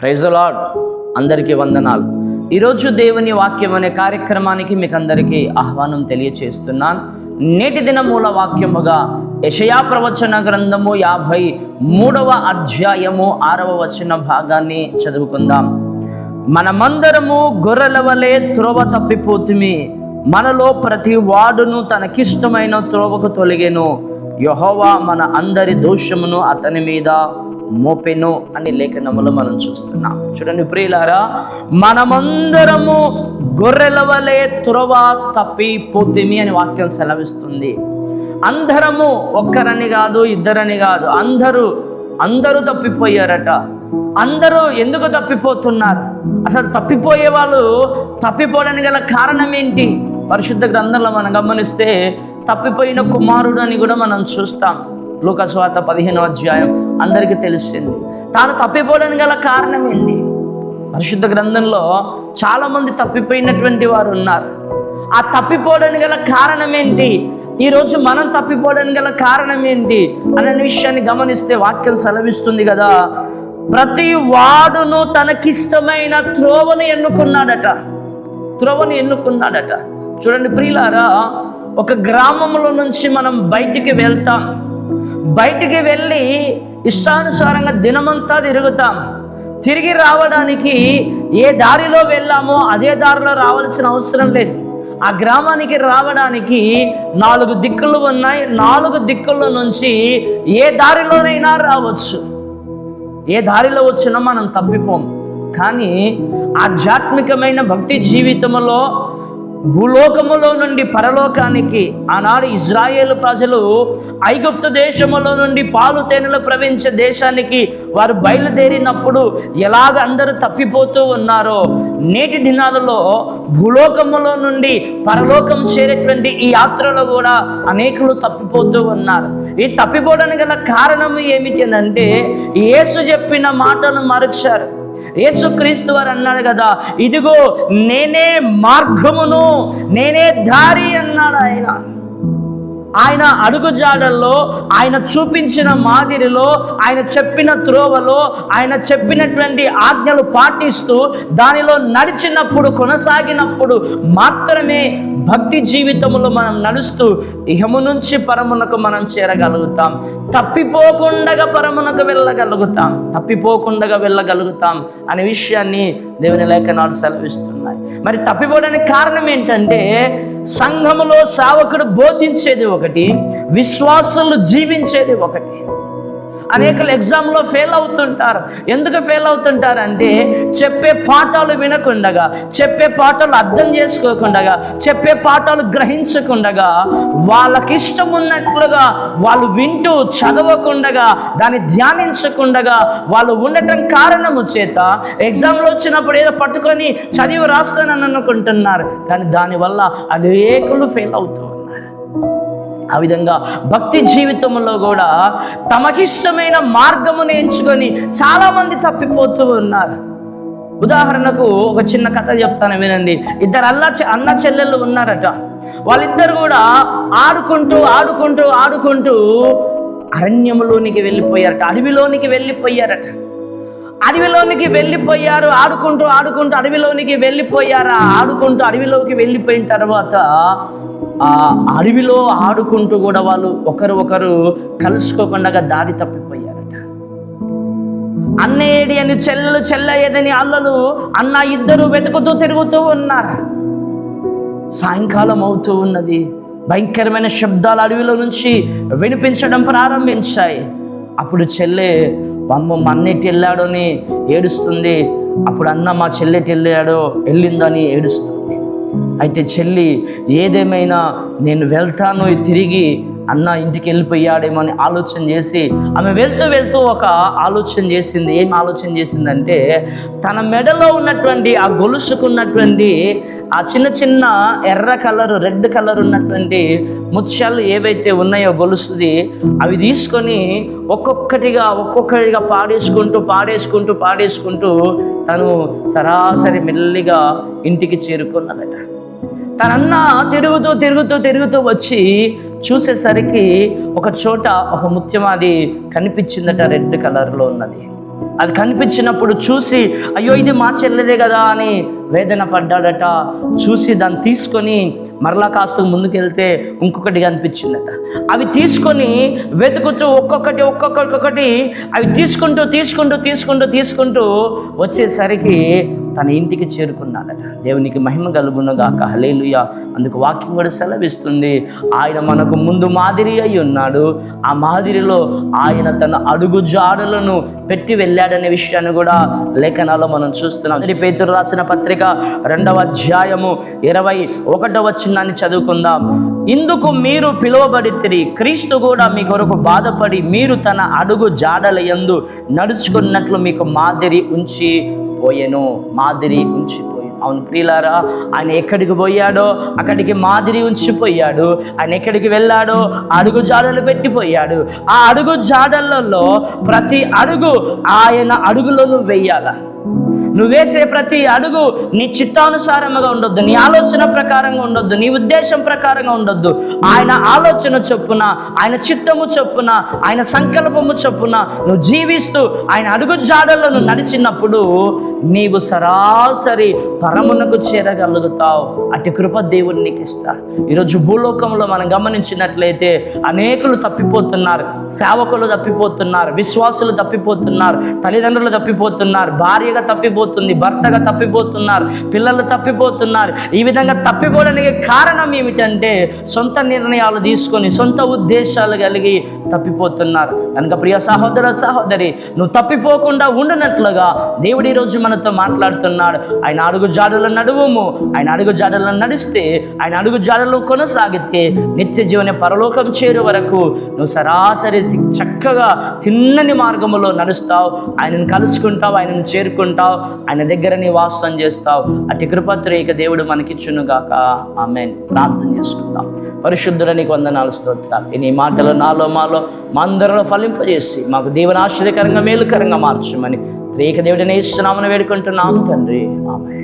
Praise the lord. అందరికీ వందనాలు. ఈరోజు దేవుని వాక్యం అనే కార్యక్రమానికి మీకు అందరికీ ఆహ్వానం తెలియచేస్తున్నాను. నేటి దిన మూల వాక్యముగా యెషయా ప్రవచన గ్రంథము 53వ అధ్యాయము 6వ వచన భాగాన్ని చదువుకుందాం. మనమందరము గొర్రెల వలె త్రోవ తప్పిపోతుమి, మనలో ప్రతి వాడును తనకిష్టమైన త్రోవకు తొలగెను, యెహోవా మన అందరి దోషమును అతని మీద మోపెను అని లేఖనములు మనం చూస్తున్నాం. చూడండి ప్రియులారా, మనమందరము గొర్రెల వలె త్రోవ తప్పిపోతిమి అని వాక్యం సెలవిస్తుంది. అందరము, ఒక్కరని కాదు, ఇద్దరని కాదు, అందరూ తప్పిపోయారట. అందరూ ఎందుకు తప్పిపోతున్నారు? అసలు తప్పిపోయే వాళ్ళు తప్పిపోవడానికి గల కారణం ఏంటి? పరిశుద్ధ గ్రంథంలో మనం గమనిస్తే తప్పిపోయిన కుమారుడు అని కూడా మనం చూస్తాం. లూకా సువార్త 15వ అధ్యాయం అందరికీ తెలిసింది. తాను తప్పిపోవడానికి గల కారణం ఏంటి? పరిశుద్ధ గ్రంథంలో చాలా మంది తప్పిపోయినటువంటి వారు ఉన్నారు. ఆ తప్పిపోవడానికి గల కారణం ఏంటి? ఈరోజు మనం తప్పిపోవడానికి గల కారణం ఏంటి అనే విషయాన్ని గమనిస్తే వాక్యం సెలవిస్తుంది కదా, ప్రతి వాడును తనకిష్టమైన త్రోవను ఎన్నుకున్నాడట. చూడండి ప్రియులారా, ఒక గ్రామంలో నుంచి మనం బయటికి వెళ్తాం. బయటికి వెళ్ళి ఇష్టానుసారంగా దినమంతా తిరుగుతాం. తిరిగి రావడానికి ఏ దారిలో వెళ్ళామో అదే దారిలో రావాల్సిన అవసరం లేదు. ఆ గ్రామానికి రావడానికి 4 దిక్కులు ఉన్నాయి. 4 దిక్కుల నుంచి ఏ దారిలోనైనా రావచ్చు. ఏ దారిలో వచ్చినా మనం తప్పిపోం. కానీ ఆధ్యాత్మికమైన భక్తి జీవితంలో భూలోకములో నుండి పరలోకానికి ఆనాడు ఇజ్రాయేలు ప్రజలు ఐగుప్తు దేశములో నుండి పాలు తేనెలు ప్రవహించే దేశానికి వారు బయలుదేరినప్పుడు ఎలాగ అందరూ తప్పిపోతూ ఉన్నారో, నేటి దినాలలో భూలోకములో నుండి పరలోకం చేరేటువంటి ఈ యాత్రలో కూడా అనేకులు తప్పిపోతూ ఉన్నారు. ఈ తప్పిపోవడానికి గల కారణం ఏమిటి అంటే, యేసు చెప్పిన మాటను మరచారు. యేసుక్రీస్తు వారు అన్నాడు కదా, ఇదిగో నేనే మార్గమును, నేనే దారి అన్నాడు. ఆయన అడుగుజాడల్లో, ఆయన చూపించిన మాదిరిలో, ఆయన చెప్పిన త్రోవలో, ఆయన చెప్పినటువంటి ఆజ్ఞలు పాటిస్తూ దానిలో నడిచినప్పుడు, కొనసాగినప్పుడు మాత్రమే భక్తి జీవితంలో మనం నడుస్తూ ఇహము నుంచి పరమునకు మనం చేరగలుగుతాం. తప్పిపోకుండా పరమునకు వెళ్ళగలుగుతాం అనే విషయాన్ని దేవుని లేఖనాలు సెలవిస్తున్నాయి. మరి తప్పిపోవడానికి కారణం ఏంటంటే, సంఘములో సేవకుడు బోధించేది ఒకటి, విశ్వాసులు జీవించేది ఒకటి. అనేకలు ఎగ్జామ్లో ఫెయిల్ అవుతుంటారు. ఎందుకు ఫెయిల్ అవుతుంటారంటే, చెప్పే పాఠాలు వినకుండగా, చెప్పే పాఠాలు అర్థం చేసుకోకుండా, చెప్పే పాఠాలు గ్రహించకుండగా, వాళ్ళకి ఇష్టం ఉన్నట్లుగా వాళ్ళు వింటూ చదవకుండగా, దాన్ని ధ్యానించకుండగా వాళ్ళు ఉండటం కారణము చేత ఎగ్జామ్లో వచ్చినప్పుడు ఏదో పట్టుకొని చదివి రాస్తానని అనుకుంటున్నారు. కానీ దానివల్ల అనేకులు ఫెయిల్ అవుతూ ఉన్నారు. ఆ విధంగా భక్తి జీవితంలో కూడా తమకిష్టమైన మార్గమును ఎంచుకొని చాలా మంది తప్పిపోతూ ఉన్నారు. ఉదాహరణకు ఒక చిన్న కథ చెప్తాను, వినండి. 2 అన్న చెల్లెళ్ళు ఉన్నారట. వాళ్ళిద్దరు కూడా ఆడుకుంటూ అరణ్యములోనికి వెళ్ళిపోయారట, అడవిలోనికి వెళ్ళిపోయారు. ఆడుకుంటూ అడవిలోనికి వెళ్ళిపోయారు. అడవిలోకి వెళ్ళిపోయిన తర్వాత ఆ అడవిలో ఆడుకుంటూ కూడా వాళ్ళు ఒకరు కలుసుకోకుండా దారి తప్పిపోయారట. అన్నేడి అని చెల్లయ్యేదని అల్లలు అన్న ఇద్దరు వెతుకుతూ తిరుగుతూ ఉన్నారు. సాయంకాలం అవుతూ ఉన్నది. భయంకరమైన శబ్దాలు అడవిలో నుంచి వినిపించడం ప్రారంభించాయి. అప్పుడు చెల్లె మా అన్నెట్టి వెళ్ళాడు అని ఏడుస్తుంది. అప్పుడు అన్న మా చెల్లెటి వెళ్ళిందని ఏడుస్తుంది. అయితే చెల్లి ఏదేమైనా నేను వెళ్తాను, తిరిగి అన్న ఇంటికి వెళ్ళిపోయాడేమో అని ఆలోచన చేసి ఆమె వెళ్తూ ఒక ఆలోచన చేసింది. ఏం ఆలోచన చేసిందంటే, తన మెడలో ఉన్నటువంటి ఆ గొలుసుకున్నటువంటి ఆ చిన్న ఎర్ర కలర్, రెడ్ కలర్ ఉన్నటువంటి ముత్యాలు ఏవైతే ఉన్నాయో గొలుసుది, అవి తీసుకొని ఒక్కొక్కటిగా పాడేసుకుంటూ తను సరాసరి మెల్లిగా ఇంటికి చేరుకున్నదట. తనన్న తిరుగుతూ వచ్చి చూసేసరికి ఒక చోట ఒక ముత్యం అది కనిపించిందట, రెడ్ కలర్లో ఉన్నది. అది కనిపించినప్పుడు చూసి అయ్యో ఇది మా చెల్లెదే కదా అని వేదన పడ్డాడట. చూసి దాన్ని తీసుకొని మరలా కాస్త ముందుకెళ్తే ఇంకొకటి కనిపించిందట. అవి తీసుకొని వెతుకుతూ ఒక్కొక్కటి అవి తీసుకుంటూ వచ్చేసరికి తన ఇంటికి చేరుకున్నాడట. దేవునికి మహిమ కలుగునుగాక. హల్లెలూయా. అందుకు వాక్యం కూడా సెలవిస్తుంది, ఆయన మనకు ముందు మాదిరి అయి ఉన్నాడు, ఆ మాదిరిలో ఆయన తన అడుగు జాడలను పెట్టి వెళ్ళాడనే విషయాన్ని కూడా లేఖనాల్లో మనం చూస్తున్నాం. పేతురు రాసిన పత్రిక 2వ అధ్యాయము 21వ వచనాన్ని చదువుకుందాం. ఇందుకు మీరు పిలువబడితిరి, క్రీస్తు కూడా మీ కొరకు బాధపడి మీరు తన అడుగు జాడల యందు నడుచుకున్నట్లు మీకు మాదిరి ఉంచిపోయెను. అవును ప్రియులారా, ఆయన ఎక్కడికి పోయాడో అక్కడికి మాదిరి ఉంచిపోయాడు. ఆయన ఎక్కడికి వెళ్ళాడో అడుగు జాడలు పెట్టిపోయాడు. ఆ అడుగు జాడలలో ప్రతి అడుగు ఆయన అడుగులను వెయ్యాల. నువ్వు వేసే ప్రతి అడుగు నీ చిత్తానుసారంగా ఉండొద్దు, నీ ఆలోచన ప్రకారంగా ఉండొద్దు, నీ ఉద్దేశం ప్రకారంగా ఉండొద్దు. ఆయన ఆలోచన చొప్పున, ఆయన చిత్తము చొప్పున, ఆయన సంకల్పము చొప్పున నువ్వు జీవిస్తూ ఆయన అడుగు జాడలను నడిచినప్పుడు నీవు సరాసరి పరమునకు చేరగలుగుతావు. అట్టి కృప దేవుడు నీకు ఇస్తాడు. ఈరోజు భూలోకంలో మనం గమనించినట్లయితే అనేకులు తప్పిపోతున్నారు, సేవకులు తప్పిపోతున్నారు, విశ్వాసులు తప్పిపోతున్నారు, తల్లిదండ్రులు తప్పిపోతున్నారు, భార్యగా తప్పిపోతుంది, భర్తగా తప్పిపోతున్నారు, పిల్లలు తప్పిపోతున్నారు. ఈ విధంగా తప్పిపోవడానికి కారణం ఏమిటంటే సొంత నిర్ణయాలు తీసుకొని సొంత ఉద్దేశాలు కలిగి తప్పిపోతున్నారు. కనుక ప్రియ సహోదర సహోదరి, నువ్వు తప్పిపోకుండా ఉండనట్లుగా దేవుడు ఈరోజు మనతో మాట్లాడుతున్నాడు. ఆయన అడుగు జాడలో నడువుము. ఆయన అడుగు జాడలో నడిస్తే, ఆయన అడుగు జాడలో కొనసాగితే నిత్య జీవన పరలోకం చేరు వరకు నువ్వు సరాసరి చక్కగా తిన్నని మార్గములో నడుస్తావు. ఆయనను కలుసుకుంటావు, ఆయనను చేరుకుంటావు, ఆయన దగ్గర నీ వాసం చేస్తావు. అతి కృపత్రేక దేవుడు మనకిచ్చునుగాక. ఆమేన్. ప్రార్థన చేసుకుందాం. పరిశుద్ధుల నీకు వందనాలు, స్తోత్రాలు. నీ మాటలు నాలో మాలో మా అందరిలో ఫలింపజేసి మాకు దీవెన ఆశ్చర్యకరంగా మేలుకరంగా మార్చమని త్రేక దేవుడిని యేసునామమున వేడుకుంటున్నాం తండ్రి. ఆమేన్.